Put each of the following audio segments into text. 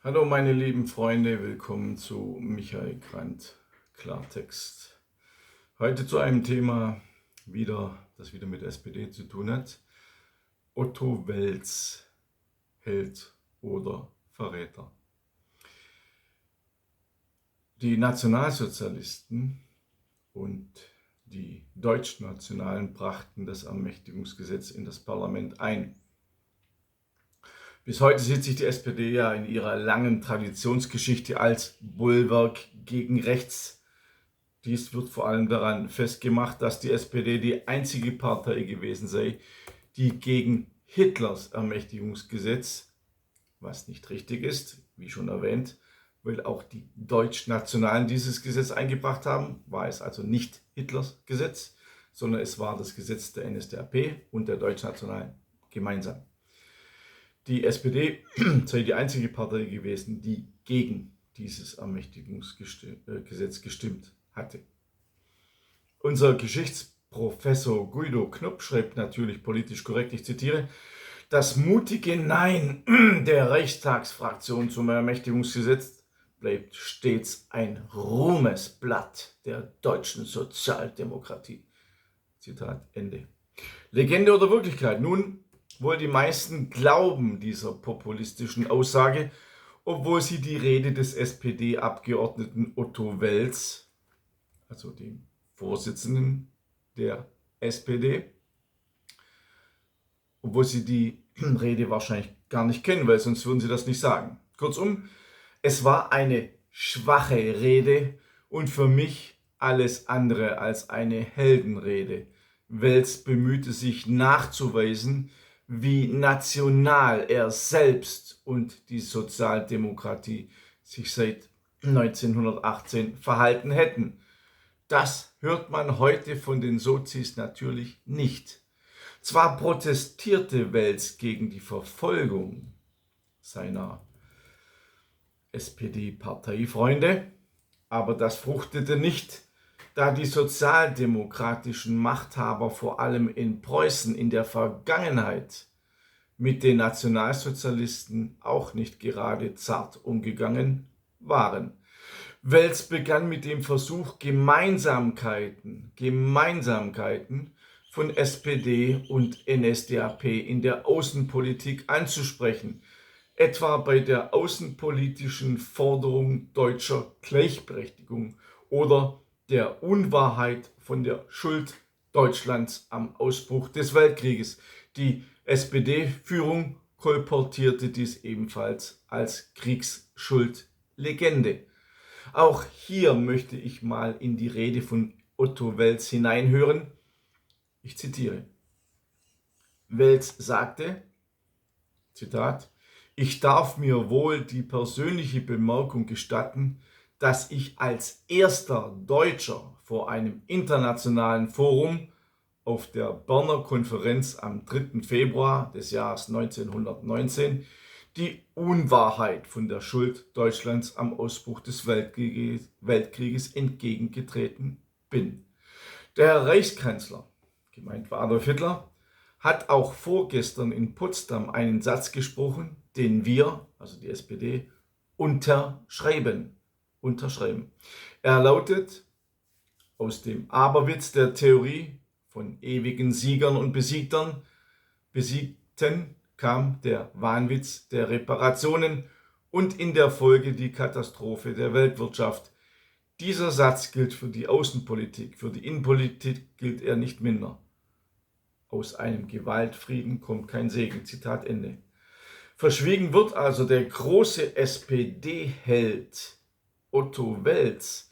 Hallo meine lieben Freunde, willkommen zu Michael Grant Klartext. Heute zu einem Thema, das wieder mit SPD zu tun hat. Otto Wels, Held oder Verräter. Die Nationalsozialisten und die Deutschnationalen brachten das Ermächtigungsgesetz in das Parlament ein. Bis heute sieht sich die SPD ja in ihrer langen Traditionsgeschichte als Bollwerk gegen rechts. Dies wird vor allem daran festgemacht, dass die SPD die einzige Partei gewesen sei, die gegen Hitlers Ermächtigungsgesetz, was nicht richtig ist, wie schon erwähnt, weil auch die Deutschnationalen dieses Gesetz eingebracht haben, war es also nicht Hitlers Gesetz, sondern es war das Gesetz der NSDAP und der Deutschnationalen gemeinsam. Die SPD sei die einzige Partei gewesen, die gegen dieses Ermächtigungsgesetz gestimmt hatte. Unser Geschichtsprofessor Guido Knopp schreibt natürlich politisch korrekt, ich zitiere: Das mutige Nein der Reichstagsfraktion zum Ermächtigungsgesetz bleibt stets ein Ruhmesblatt der deutschen Sozialdemokratie. Zitat Ende. Legende oder Wirklichkeit? Nun, wohl die meisten glauben dieser populistischen Aussage, obwohl sie die Rede des SPD-Abgeordneten Otto Wels, also dem Vorsitzenden der SPD, obwohl sie die Rede wahrscheinlich gar nicht kennen, weil sonst würden sie das nicht sagen. Kurzum, es war eine schwache Rede und für mich alles andere als eine Heldenrede. Wels bemühte sich nachzuweisen, wie national er selbst und die Sozialdemokratie sich seit 1918 verhalten hätten. Das hört man heute von den Sozis natürlich nicht. Zwar protestierte Wels gegen die Verfolgung seiner SPD-Parteifreunde, aber das fruchtete nicht, da die sozialdemokratischen Machthaber vor allem in Preußen in der Vergangenheit mit den Nationalsozialisten auch nicht gerade zart umgegangen waren. Wels begann mit dem Versuch, Gemeinsamkeiten von SPD und NSDAP in der Außenpolitik anzusprechen, etwa bei der außenpolitischen Forderung deutscher Gleichberechtigung oder der Unwahrheit von der Schuld Deutschlands am Ausbruch des Weltkrieges. Die SPD-Führung kolportierte dies ebenfalls als Kriegsschuldlegende. Auch hier möchte ich mal in die Rede von Otto Wels hineinhören. Ich zitiere. Wels sagte, Zitat: Ich darf mir wohl die persönliche Bemerkung gestatten, dass ich als erster Deutscher vor einem internationalen Forum auf der Berner Konferenz am 3. Februar des Jahres 1919 die Unwahrheit von der Schuld Deutschlands am Ausbruch des Weltkrieges entgegengetreten bin. Der Herr Reichskanzler, gemeint war Adolf Hitler, hat auch vorgestern in Potsdam einen Satz gesprochen, den wir, also die SPD, unterschreiben. Er lautet: Aus dem Aberwitz der Theorie von ewigen Siegern und Besiegten kam der Wahnwitz der Reparationen und in der Folge die Katastrophe der Weltwirtschaft. Dieser Satz gilt für die Außenpolitik, für die Innenpolitik gilt er nicht minder. Aus einem Gewaltfrieden kommt kein Segen. Zitat Ende. Verschwiegen wird also der große SPD-Held Otto Wels,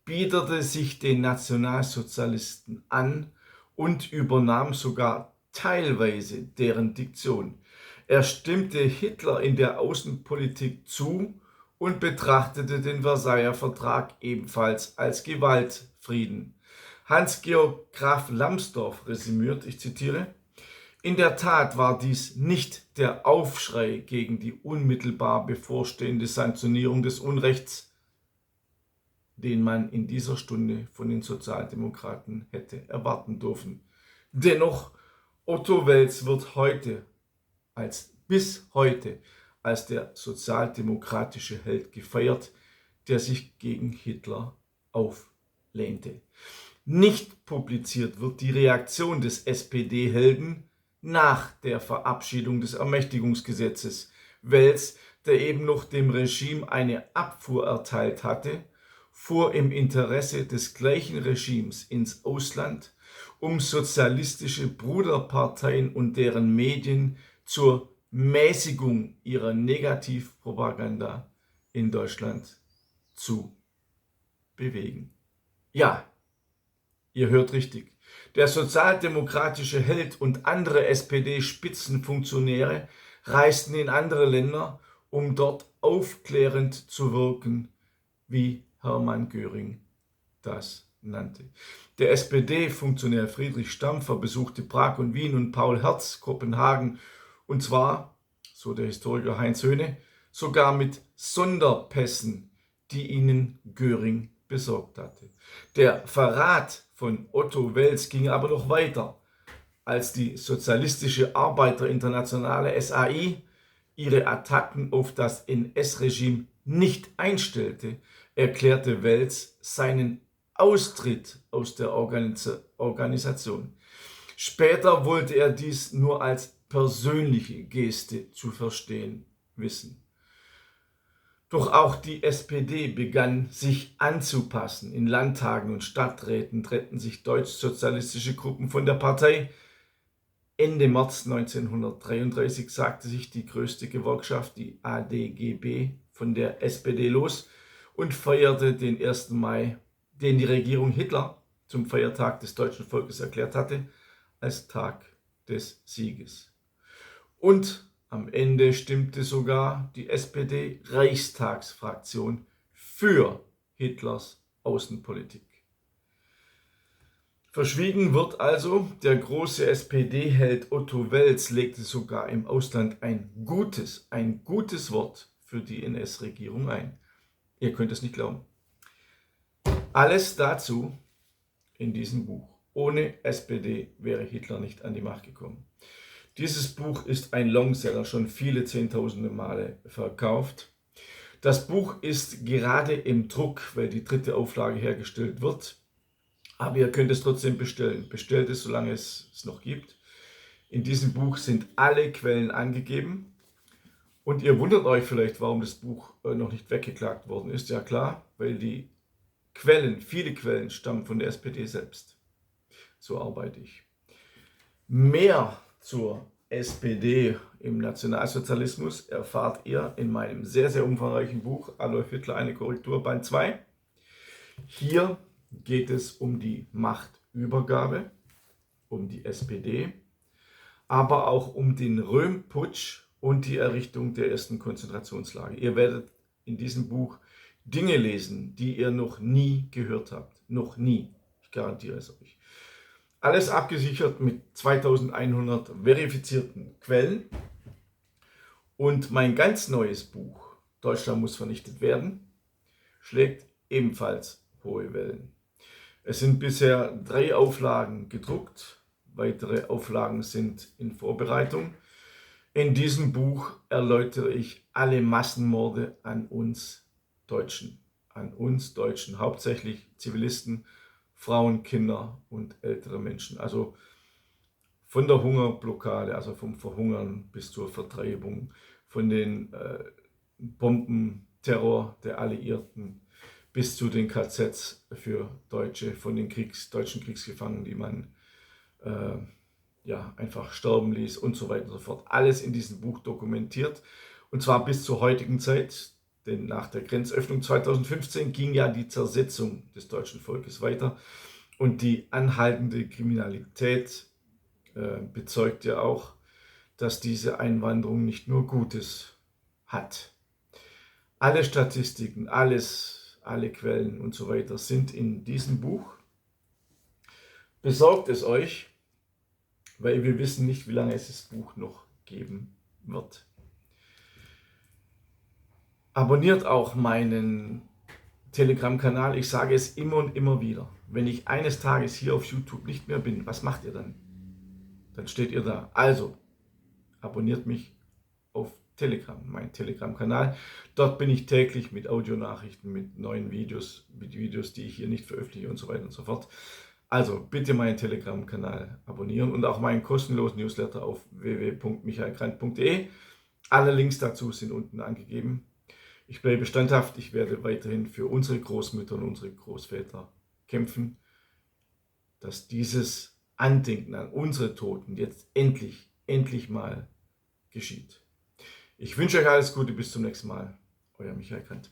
biederte sich den Nationalsozialisten an und übernahm sogar teilweise deren Diktion. Er stimmte Hitler in der Außenpolitik zu und betrachtete den Versailler Vertrag ebenfalls als Gewaltfrieden. Hans-Georg Graf Lambsdorff resümiert, ich zitiere: In der Tat war dies nicht der Aufschrei gegen die unmittelbar bevorstehende Sanktionierung des Unrechts, den man in dieser Stunde von den Sozialdemokraten hätte erwarten dürfen. Dennoch, Otto Wels wird bis heute als der sozialdemokratische Held gefeiert, der sich gegen Hitler auflehnte. Nicht publiziert wird die Reaktion des SPD-Helden nach der Verabschiedung des Ermächtigungsgesetzes Wels, der eben noch dem Regime eine Abfuhr erteilt hatte, fuhr im Interesse des gleichen Regimes ins Ausland, um sozialistische Bruderparteien und deren Medien zur Mäßigung ihrer Negativpropaganda in Deutschland zu bewegen. Ja, ihr hört richtig. Der sozialdemokratische Held und andere SPD-Spitzenfunktionäre reisten in andere Länder, um dort aufklärend zu wirken, wie Hermann Göring das nannte. Der SPD-Funktionär Friedrich Stampfer besuchte Prag und Wien und Paul Herz Kopenhagen, und zwar, so der Historiker Heinz Höhne, sogar mit Sonderpässen, die ihnen Göring besorgt hatte. Der Verrat von Otto Wels ging aber noch weiter. Als die Sozialistische Arbeiterinternationale SAI ihre Attacken auf das NS-Regime nicht einstellte, erklärte Wels seinen Austritt aus der Organisation. Später wollte er dies nur als persönliche Geste zu verstehen wissen. Doch auch die SPD begann sich anzupassen. In Landtagen und Stadträten trennten sich deutschsozialistische Gruppen von der Partei. Ende März 1933 sagte sich die größte Gewerkschaft, die ADGB, von der SPD los und feierte den 1. Mai, den die Regierung Hitler zum Feiertag des deutschen Volkes erklärt hatte, als Tag des Sieges. Und am Ende stimmte sogar die SPD-Reichstagsfraktion für Hitlers Außenpolitik. Verschwiegen wird also, der große SPD-Held Otto Wels legte sogar im Ausland ein gutes Wort für die NS-Regierung ein. Ihr könnt es nicht glauben. Alles dazu in diesem Buch. Ohne SPD wäre Hitler nicht an die Macht gekommen. Dieses Buch ist ein Longseller, schon viele Zehntausende Male verkauft. Das Buch ist gerade im Druck, weil die 3. Auflage hergestellt wird. Aber ihr könnt es trotzdem bestellen. Bestellt es, solange es noch gibt. In diesem Buch sind alle Quellen angegeben. Und ihr wundert euch vielleicht, warum das Buch noch nicht weggeklagt worden ist. Ja klar, weil die Quellen, viele Quellen stammen von der SPD selbst. So arbeite ich. Mehr zur SPD im Nationalsozialismus erfahrt ihr in meinem sehr, sehr umfangreichen Buch Adolf Hitler, eine Korrektur, Band 2. Hier geht es um die Machtübergabe, um die SPD, aber auch um den Röhm-Putsch und die Errichtung der ersten Konzentrationslager. Ihr werdet in diesem Buch Dinge lesen, die ihr noch nie gehört habt. Noch nie. Ich garantiere es euch. Alles abgesichert mit 2100 verifizierten Quellen. Und mein ganz neues Buch, Deutschland muss vernichtet werden, schlägt ebenfalls hohe Wellen. Es sind bisher 3 Auflagen gedruckt, weitere Auflagen sind in Vorbereitung. In diesem Buch erläutere ich alle Massenmorde an uns Deutschen, hauptsächlich Zivilisten, Frauen, Kinder und ältere Menschen. Also von der Hungerblockade, also vom Verhungern bis zur Vertreibung, von den Bombenterror der Alliierten bis zu den KZs für Deutsche, von den deutschen Kriegsgefangenen, die man einfach sterben ließ und so weiter und so fort. Alles in diesem Buch dokumentiert, und zwar bis zur heutigen Zeit. Denn nach der Grenzöffnung 2015 ging ja die Zersetzung des deutschen Volkes weiter. Und die anhaltende Kriminalität bezeugt ja auch, dass diese Einwanderung nicht nur Gutes hat. Alle Statistiken, alle Quellen und so weiter sind in diesem Buch. Besorgt es euch, weil wir wissen nicht, wie lange es das Buch noch geben wird. Abonniert auch meinen Telegram-Kanal. Ich sage es immer und immer wieder. Wenn ich eines Tages hier auf YouTube nicht mehr bin, was macht ihr dann? Dann steht ihr da. Also, abonniert mich auf Telegram, mein Telegram-Kanal. Dort bin ich täglich mit Audionachrichten, mit neuen Videos, mit Videos, die ich hier nicht veröffentliche und so weiter und so fort. Also bitte meinen Telegram-Kanal abonnieren und auch meinen kostenlosen Newsletter auf www.michaelkrant.de. Alle Links dazu sind unten angegeben. Ich bleibe standhaft, ich werde weiterhin für unsere Großmütter und unsere Großväter kämpfen, dass dieses Andenken an unsere Toten jetzt endlich mal geschieht. Ich wünsche euch alles Gute, bis zum nächsten Mal. Euer Michael Krant.